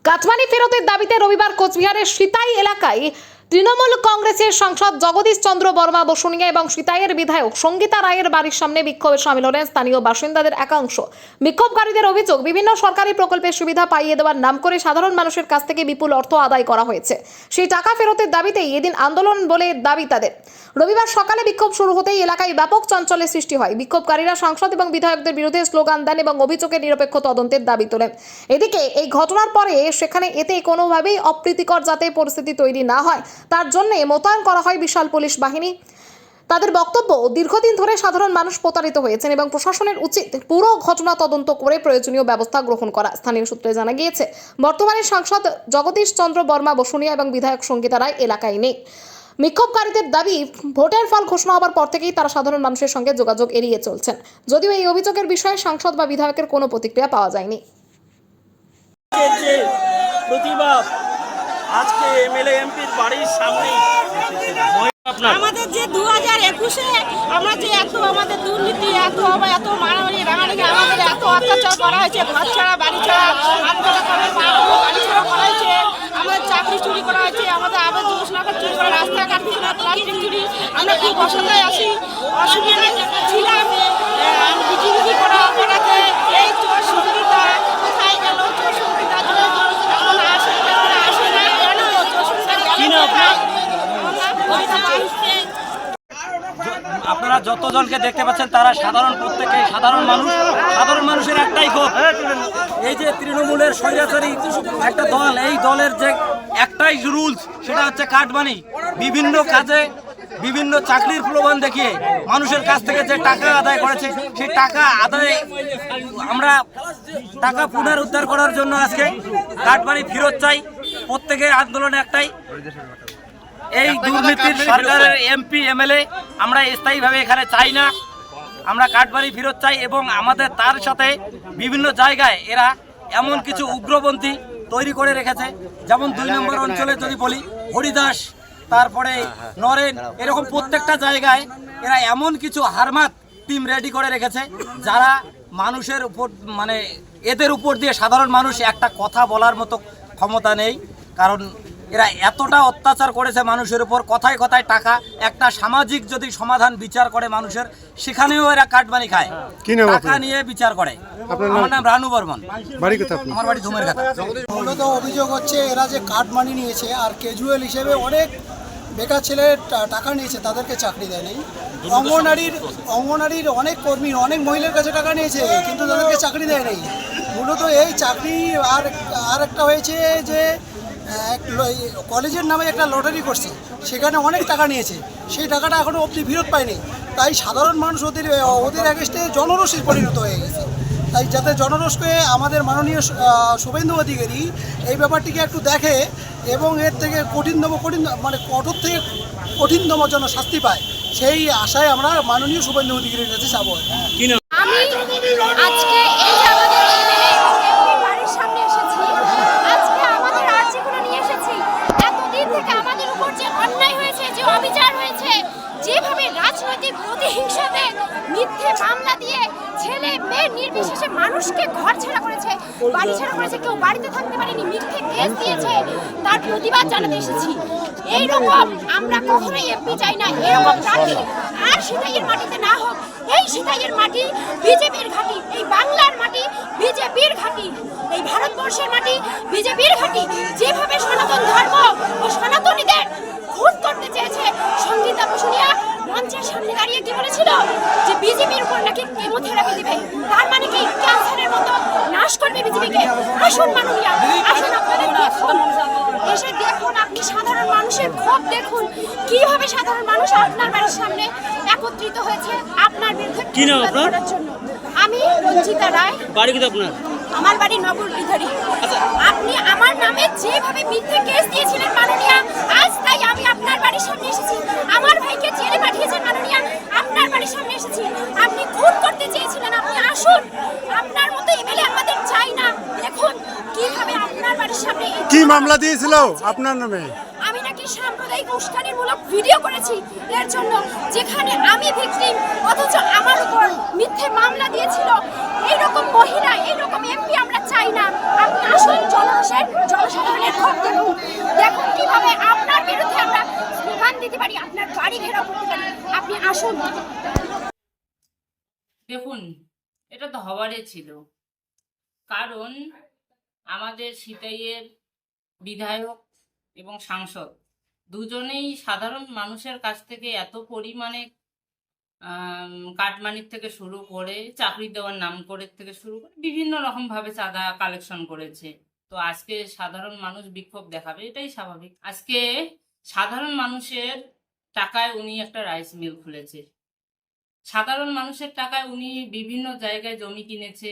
Cut money ফেরতের দাবিতে রবিবার কোচবিহারের সিতাই এলাকায় তৃণমূল কংগ্রেসের সাংসদ জগদীশ চন্দ্র বর্মা বসুনিয়া এবং সিতাইয়ের বিধায়ক সঙ্গীতা রায়ের বাড়ির সামনে বিক্ষোভে শামিল হলেন স্থানীয় বাসিন্দাদের একাংশ। বিক্ষোভকারীদের অভিযোগ, বিভিন্ন সরকারি প্রকল্পের সুবিধা পাইয়ে দেওয়ার নাম করে সাধারণ মানুষের কাছ থেকে বিপুল অর্থ আদায় করা হয়েছে। সেই টাকা ফেরতের দাবিতেই এদিন আন্দোলন বলে দাবি তাদের। রবিবার সকালে বিক্ষোভ শুরু হতেই এলাকায় ব্যাপক চাঞ্চল্যের সৃষ্টি হয়। বিক্ষোভকারীরা সাংসদ এবং বিধায়কদের বিরুদ্ধে স্লোগান দেন এবং অভিযোগের নিরপেক্ষ তদন্তের দাবি তোলেন। এদিকে এই ঘটনার পরে সেখানে এতে কোনোভাবেই অপ্রীতিকর যাতে পরিস্থিতি তৈরি না হয় তার জন্য মোতায়েন করা হয় বিশাল পুলিশ বাহিনী। তাদের বক্তব্য, দীর্ঘদিন ধরে সাধারণ মানুষ প্রতারিত হয়েছেন এবং প্রশাসনের উচিত পুরো ঘটনা তদন্ত করে প্রয়োজনীয় ব্যবস্থা গ্রহণ করা। স্থানীয় সূত্রে জানা গিয়েছে, বর্তমানে সাংসদ জগদীশ চন্দ্র বর্মা বসুনিয়া এবং বিধায়ক সঙ্গীতা রায় এলাকায় নেই। বিক্ষোভকারীদের দাবি, ভোটের ফল ঘোষণা হওয়ার পর থেকেই তারা সাধারণ মানুষের সঙ্গে যোগাযোগ এড়িয়ে চলছেন। যদিও এই অভিযোগের বিষয়ে সাংসদ বা বিধায়কের কোনো প্রতিক্রিয়া পাওয়া যায়নি। প্রতিবাদ আজকে এমএলএ এমপির বাড়ির সামনে আমাদের যে 2021-এ আমরা যে এত আমাদের দুর্নীতি, এত মারামারি রাঙারাঙি, আমাদের এত অত্যাচার করা হয়েছে, ঘর ছাড়া বাড়ি ছাড়া আন্দোলন করে বাড়ি ছাড়া করা হয়েছে, আমাদের চাকরি চুরি করা হয়েছে, আমাদের আবার যুবসনাকে চুরি করা, রাস্তাঘাট প্লাস্টিক চুরি, আমরা খুব অসহায় আছি, অসুবিধা ছিলাম। বিক্রি করা করাতে এই চোর সুবিধা কোথায় গেল? চোর সুবিধা এখন আসে না কেন? চোর সুবিধা আপনারা যতজনকে দেখতে পাচ্ছেন তারা প্রত্যেকে সাধারণ মানুষের একটাই ক্ষোভ, এই যে তৃণমূলের স্বৈরাচারী একটা দল, এই দলের যে একটাই রুলস, সেটা হচ্ছে কাটমানি। বিভিন্ন কাজে বিভিন্ন চাকরির প্রলোভন দেখিয়ে মানুষের কাছ থেকে যে টাকা আদায় করেছে, সেই টাকা আদায় আমরা টাকা পুনরুদ্ধার করার জন্য আজকে কাটমানি ফেরত চাই। প্রত্যেকের আন্দোলনে একটাই, এই দুর্নীতির সরকারের এমপি এমএলএ আমরা স্থায়ীভাবে এখানে চাই না। আমরা কাটমানি ফেরত চাই এবং আমাদের তার সাথে বিভিন্ন জায়গায় এরা এমন কিছু উগ্রপন্থী তৈরি করে রেখেছে, যেমন 2 নম্বর অঞ্চলে যদি বলি হরিদাস, তারপরে নরেন, এরকম প্রত্যেকটা জায়গায় এরা এমন কিছু হারমাত টিম রেডি করে রেখেছে যারা মানুষের উপর এদের উপর দিয়ে সাধারণ মানুষ একটা কথা বলার মতো ক্ষমতা নেই। কারণ এরা এতটা অত্যাচার করেছে মানুষের উপর, কথায় কথায় টাকা, একটা সামাজিক যদি সমাধান বিচার করে মানুষের, সেখানেও এরা কাটমানি খায়, টাকা নিয়ে বিচার করে। আমার নাম রানু বর্মন, আমার বাড়ি ধুমের ঘাটা। মূলত অভিযোগ হচ্ছে এরা যে কাটমানি নিয়েছে আর ক্যাজুয়াল হিসেবে অনেক বেকার ছেলে টাকা নিয়েছে, তাদেরকে চাকরি দেয় নাই। অঙ্গনারীর অনেক কর্মী, অনেক মহিলার কাছে টাকা নিয়েছে, কিন্তু তাদেরকে চাকরি দেয় নাই। মূলত এই চাকরি আর একটা হয়েছে যে কলেজের নামে একটা লটারি করছে, সেখানে অনেক টাকা নিয়েছে, সেই টাকাটা এখনও অবধি ফেরত পায়নি। তাই সাধারণ মানুষ ওদের এগেস্টে জনরোষে পরিণত হয়ে গেছে। তাই যাতে জনরোষকে আমাদের মাননীয় শুভেন্দু অধিকারী এই ব্যাপারটিকে একটু দেখে এবং এর থেকে কঠোর থেকে কঠিনতম যেন শাস্তি পায়, সেই আশায় আমরা মাননীয় শুভেন্দু অধিকারীর কাছে যাব। আমি আজকে এই যে আমাদের বাড়ির সামনে এসেছি, আজকে আমাদের আর্জিগুলো নিয়ে এসেছি। এতদিন থেকে আমাদের উপর যে অন্যায় হয়েছে, যে অবিচার হয়েছে, যেভাবে রাজনৈতিক প্রতিহিংসাতে মিথ্যে মামলা দিয়ে ছেলে মেয়ে নির্বিশেষে মানুষকে ঘর ছাড়া করেছে, বাড়ি ছাড়া করেছে, কেউ বাড়িতে থাকতে পারেনি, মিথ্যে কেস দিয়েছে, তার প্রতিবাদ জানাতে এসেছি। এইরকম আমরা কখনোই এমপি চাই না, এরকম প্রার্থী আর সিতাইয়ের মাটিতে না হোক। এই সিতাইয়ের মাটি বিজেপির ঘাঁটি, এই বাংলার মাটি বিজেপির ঘাঁটি, এই ভারতবর্ষের মাটি বিজেপির ঘাঁটি। যেভাবে সনাতন ধর্ম ও সনাতনীদের খুন করতে চেয়েছে, সঙ্গীতা বসুনিয়া মঞ্চের সামনে দাঁড়িয়ে কি বলেছিল যে বিজেপির উপর নাকি কেমোথেরাপি দিবে, তার মানে কি ক্যান্সারের মতো নাশ করবে বিজেপিকে। আসুন মাননীয়া, আসুন আপনাদের দেখুন, এসে দেখুন, আপনি সাধারণ মানুষের ক্ষোভ দেখুন, কিভাবে সাধারণ মানুষ আপনার বাড়ির সামনে একত্রিত হয়েছে আপনার বিরুদ্ধে প্রতিবাদ করার জন্য। আমি রঞ্জিতা রায়, বাড়ি কি আপনার? আমার বাড়ি নগর বিধারী। আপনি আমার নামে যেভাবে মিথ্যে কেস দিয়েছিলেন মাননীয়া, আজ তাই আমি আপনার বাড়ির সামনে এসেছি। আমার ভাইকে জেলে পাঠিয়েছেন মাননীয়া, আপনার বাড়ির সামনে এসেছি। আপনি খুন করতে চেয়েছিলেন, আপনি আসুন, আপনার মতো এমএলএ আমাদের চাই না। দেখুন কিভাবে আপনার বাড়ির সামনে কি মামলা দিয়েছিল আপনার নামে? আমি নাকি সাম্প্রদায়িক উস্কানিমূলক ভিডিও করেছি এর জন্য, যেখানে আমি ভিকটিম, অথচ আমার উপর মিথ্যে মামলা দিয়েছিল। এইরকম মহিলা, এইরকম এমপি আমরা চাই না। আপনি আসুন, জনরোষের বিক্ষোভ দেখুন, দেখুন কিভাবে আপনার বিরুদ্ধে আমরা স্লোগান দিতে পারি, আপনার বাড়ি ঘেরাও করতে পারি। আপনি আসুন। দেখুন, এটা তো হওয়ারই ছিল, কারণ আমাদের সিতাইয়ের বিধায়ক এবং সাংসদ দুজনেই সাধারণ মানুষের কাছ থেকে এত পরিমাণে কাটমানির থেকে শুরু করে চাকরি দেওয়ার নাম করে থেকে শুরু করে বিভিন্ন রকম ভাবে চাঁদা কালেকশন করেছে। তো আজকে সাধারণ মানুষ বিক্ষোভ দেখাবে, এটাই স্বাভাবিক। আজকে সাধারণ মানুষের টাকায় উনি একটা রাইস মিল খুলেছে, সাধারণ মানুষের টাকায় উনি বিভিন্ন জায়গায় জমি কিনেছে,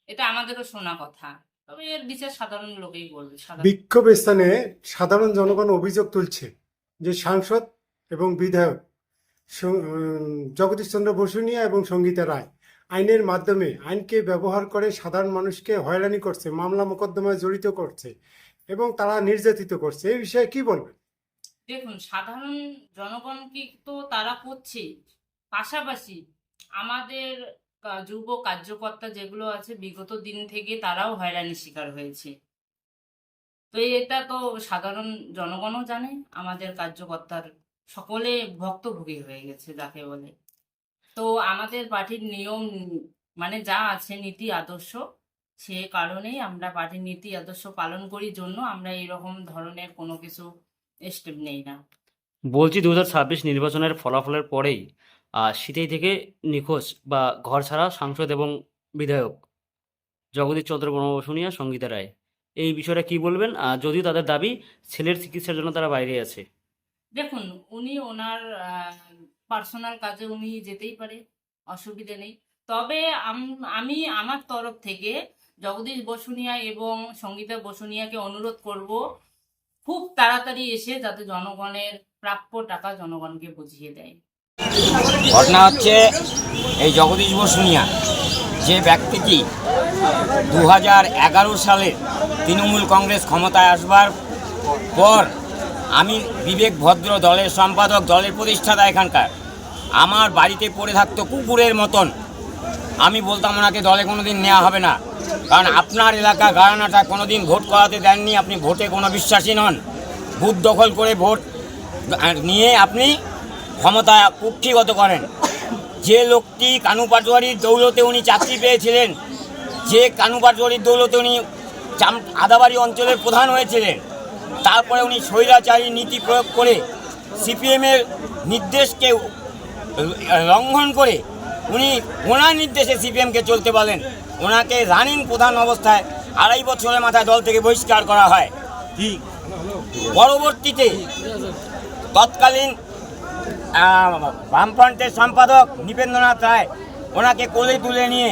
এটা আমাদেরও শোনা কথা। তবে এর বিচার সাধারণ লোকেই করবে। বিক্ষোভ স্থানে সাধারণ জনগণ অভিযোগ তুলছে যে সাংসদ এবং বিধায়ক জগদীশচন্দ্র বসুনিয়া এবং সঙ্গীতা রায় আইনের মাধ্যমে আইনকে ব্যবহার করে সাধারণ মানুষকে হয়রানি করছে, মামলা মোকদ্দমায় জড়িত করছে এবং তারা নির্যাতিত করছে। এই বিষয়ে কি বলবেন? দেখুন, সাধারণ জনগণকে তো তারা করছে, পাশাপাশি আমাদের যুব কার্যকর্তা যেগুলো আছে বিগত দিন থেকে তারাও হয়রানির শিকার হয়েছে। তো এটা তো সাধারণ জনগণও জানে, আমাদের কার্যকর্তার সকলে ভুক্তভোগী হয়ে গেছে যাকে বলে। তো আমাদের পার্টির নিয়ম মানে যা আছে নীতি আদর্শ, সে কারণেই আমরা পার্টির নীতি আদর্শ পালন করি জন্য আমরা এরকম ধরনের কোনো কিছু স্টেপ নেই না। বলছি 2026 নির্বাচনের ফলাফলের পরেই সিতাই থেকে নিখোঁজ বা ঘর ছাড়া সাংসদ এবং বিধায়ক জগদীশচন্দ্র বসুনিয়া, সঙ্গীতা রায়, এই বিষয়টা কি বলবেন? যদিও তাদের দাবি ছেলের চিকিৎসার জন্য তারা বাইরে আছে। দেখুন, উনি ওনার পার্সোনাল কাজে উনি যেতেই পারে, অসুবিধে নেই। তবে আমি আমার তরফ থেকে জগদীশ বসুনিয়া এবং সঙ্গীতা বসুনিয়াকে অনুরোধ করব খুব তাড়াতাড়ি এসে যাতে জনগণের প্রাপ্য টাকা জনগণকে বুঝিয়ে দেয়। ঘটনা হচ্ছে এই জগদীশ বসুনিয়া যে ব্যক্তিটি 2011 সালে তৃণমূল কংগ্রেস ক্ষমতায় আসবার পর আমি বিবেক ভদ্র দলের সম্পাদক, দলের প্রতিষ্ঠাতা এখানকার, আমার বাড়িতে পড়ে থাকতো কুকুরের মতন। আমি বলতাম ওনাকে দলে কোনোদিন নেওয়া হবে না, কারণ আপনার এলাকা গারানাটা কোনোদিন ভোট করাতে দেননি, আপনি ভোটে কোনো বিশ্বাসী নন, বুথ দখল করে ভোট নিয়ে আপনি ক্ষমতা কুক্ষিগত করেন। যে লোকটি কানু পাটোয়ারির দৌলতে উনি চাকরি পেয়েছিলেন, যে কানু পাটোয়ারির দৌলতে উনি আদাবাড়ি অঞ্চলের প্রধান হয়েছিলেন, তারপরে উনি স্বৈরাচারী নীতি প্রয়োগ করে সিপিএমের নির্দেশকে লঙ্ঘন করে উনি ওনার নির্দেশে সিপিএমকে চলতে বলেন। ওনাকে রানিং প্রধান অবস্থায় 2.5 বছরের মাথায় দল থেকে বহিষ্কার করা হয়। পরবর্তীতে তৎকালীন বামফ্রন্টের সম্পাদক নৃপেন্দ্রনাথ রায় ওনাকে কোলে তুলে নিয়ে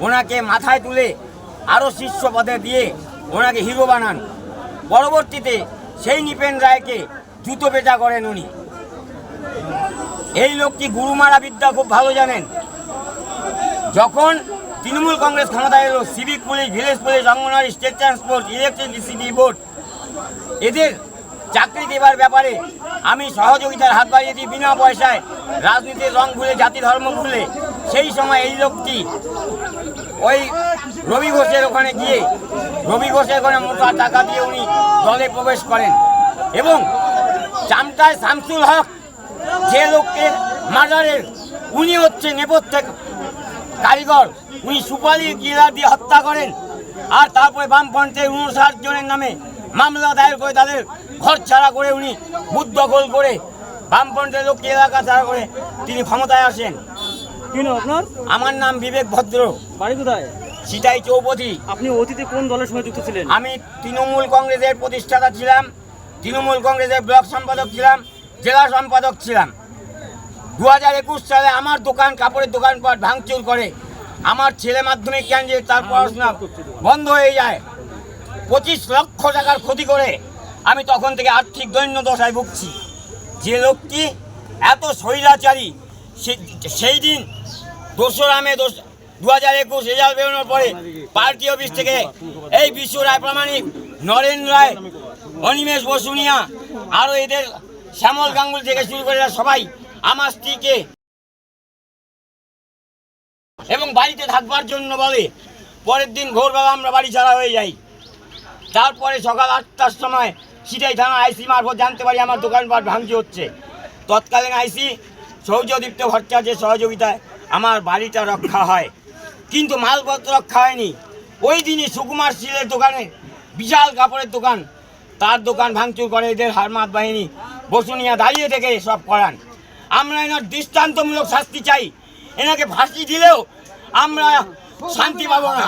ওনাকে মাথায় তুলে আরও শীর্ষ পদে দিয়ে ওনাকে হিরো বানান। পরবর্তীতে সেই নৃপেন রায়কে জুতো পেটা করেন উনি। এই লোকটি গুরুমারা বিদ্যা খুব ভালো জানেন। যখন তৃণমূল কংগ্রেস ক্ষমতায় এলো, civic police, village police, anganwadi, state transport, electricity board, এদের চাকরি দেবার ব্যাপারে আমি সহযোগিতার হাত বাড়িয়ে দিই বিনা পয়সায়, রাজনীতির রং ভুলে, জাতি ধর্ম ভুলে। সেই সময় এই লোকটি ওই রবি ঘোষের ওখানে গিয়ে রবি ঘোষের ওখানে মোটা টাকা দিয়ে উনি দলে প্রবেশ করেন এবং চামটায় শামসুল হক যে লোকের মার্ডারের উনি হচ্ছে নেপথ্যে কারিগর, উনি সুপারি গিলা দিয়ে হত্যা করেন। আর তারপরে বামফ্রন্টের 59 জনের নামে মামলা দায়ের করে তাদের ঘর ছাড়া করে উনি বুথ দখল করে বামফ্রন্টের লোককে এলাকা ছাড়া করে তিনি ক্ষমতায় আসেন। আপনার? আমার নাম বিবেক ভদ্র। বাড়ি কোথায়? সিতাই চৌপতি। আপনি অতীতে কোন দলের সঙ্গে যুক্ত ছিলেন? আমি তৃণমূল কংগ্রেসের প্রতিষ্ঠাতা ছিলাম, তৃণমূল কংগ্রেসের ব্লক সম্পাদক ছিলাম, জেলা সম্পাদক ছিলাম। 2021 সালে আমার দোকান, কাপড়ের দোকানপাট ভাঙচুর করে আমার ছেলে মাধ্যমিক ক্যান্ডিডেট, তার পড়াশোনা বন্ধ হয়ে যায়। 25 লক্ষ টাকার ক্ষতি করে আমি তখন থেকে আর্থিক দৈন্য দশায় ভুগছি। যে লোকটি এত স্বৈরাচারী, সেই দিন 2রা মে 2021 রেজাল্ট বেরোনোর পরে পার্টি অফিস থেকে এই বিশ্ব রায় প্রামাণিক, নরেন রায়, অনিমেষ বসুনিয়া, আরও এদের শ্যামল গাঙ্গুলি থেকে শুরু করে সবাই আমার স্ত্রীকে এবং বাড়িতে থাকবার জন্য বলে। পরের দিন ভোরবেলা আমরা বাড়ি ছাড়া হয়ে যাই। তারপরে সকাল 8টার সময় সিটাই থানা আইসি মারফত জানতে পারি আমার দোকানপাট ভাঙচুর হচ্ছে। তৎকালীন আইসি সৌর্যদীপ্ত ভট্টাচার্যের সহযোগিতায় আমার বাড়িটা রক্ষা হয়, কিন্তু মালপত্র রক্ষা হয়নি। ওই দিনই সুকুমার শীলের দোকানে, বিশাল কাপড়ের দোকান, তার দোকান ভাঙচুর করে এদের হারমাত বাহিনী। বসুনিয়া দাঁড়িয়ে থেকে সব করান। আমরা এনার দৃষ্টান্তমূলক শাস্তি চাই। এনাকে ফাঁসি দিলেও আমরা শান্তি পাবো না।